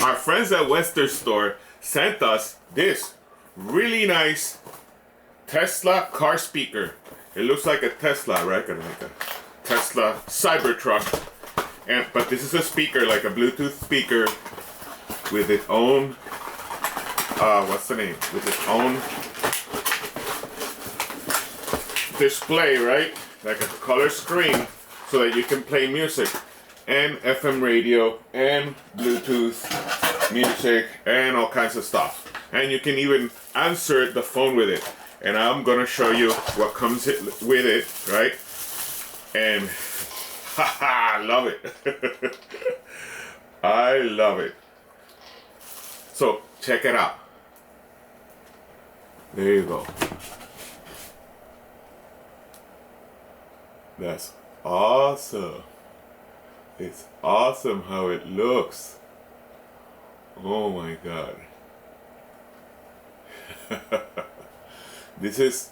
our friends at Western Store sent us this really nice Tesla car speaker. It looks like a Tesla, right? Like a Tesla Cybertruck. But this is a speaker, like a Bluetooth speaker with its own, what's the name? With its own display, right? Like a color screen so that you can play music and FM radio and Bluetooth music and all kinds of stuff. And you can even answer the phone with it. And I'm gonna show you what comes with it, right? And haha, I love it. I love it. So check it out. There you go. That's awesome. It's awesome how it looks. Oh my God. This is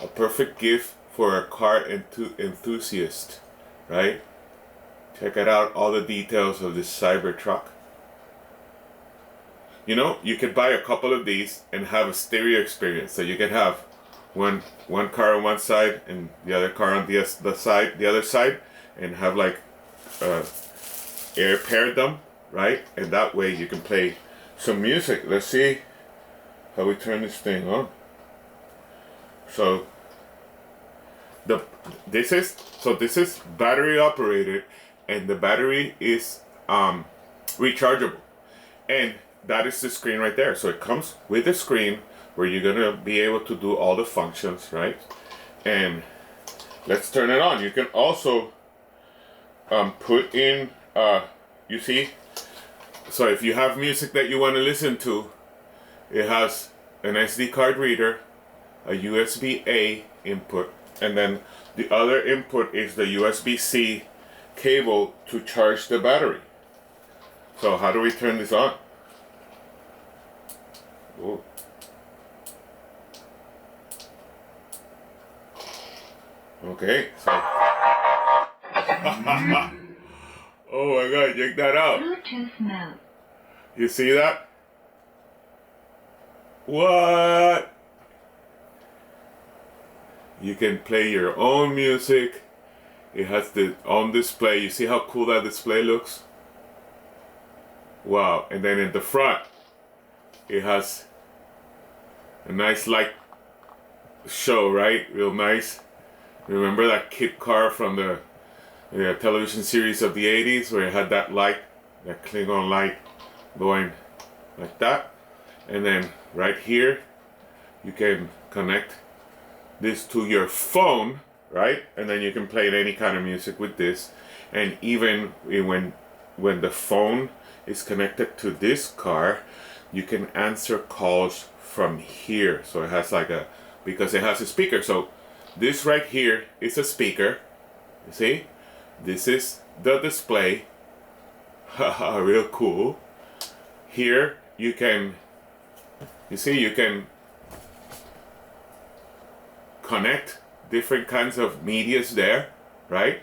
a perfect gift for a car enthusiast, right? Check it out, all the details of this Cybertruck. You know, you could buy a couple of these and have a stereo experience. So you can have one car on one side and the other car on the other side, and have like air paired them, right? And that way you can play some music. Let's see how we turn this thing on. So this is battery operated, and the battery is rechargeable, and that is the screen right there. So it comes with a screen where you're gonna be able to do all the functions, right? And let's turn it on. You can also put in you see, so if you have music that you want to listen to, it has an SD card reader, a USB-A input, and then the other input is the USB-C cable to charge the battery. So how do we turn this on? Oh. Okay, so oh my God, check that out. Bluetooth mode. You see that? What? You can play your own music. It has the on display. You see how cool that display looks? Wow. And then in the front, it has a nice light show, right? Real nice. Remember that kid car from the television series of the 80s where it had that light, that Klingon light going like that? And then right here, you can connect this to your phone, right? And then you can play any kind of music with this. And even when the phone is connected to this car, you can answer calls from here. So it has like because it has a speaker. So this right here is a speaker. You see? This is the display. Haha, real cool. Here you can, you see, you can connect different kinds of medias there, right?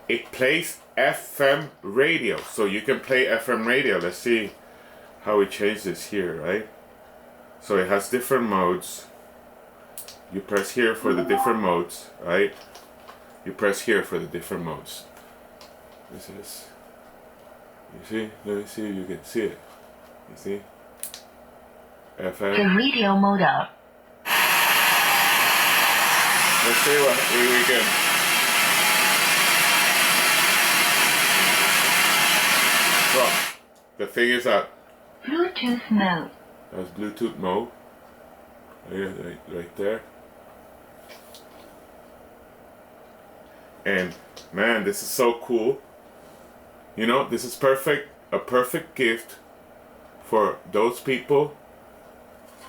It plays FM radio, so you can play FM radio. Let's see how we change this here, right? So it has different modes. You press here for the different modes, right? You press here for the different modes. This is, you see, let me see if you can see it. You see? FM. The radio mode up. Let's see what we can. Well, the thing is that Bluetooth mode. that's Bluetooth mode. Right there. And man, this is so cool. You know, this is perfect, a perfect gift for those people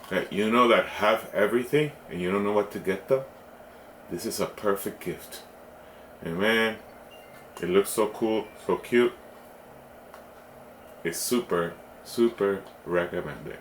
that you know that have everything and you don't know what to get them. This is a perfect gift. And man, it looks so cool, so cute. It's super, super recommended.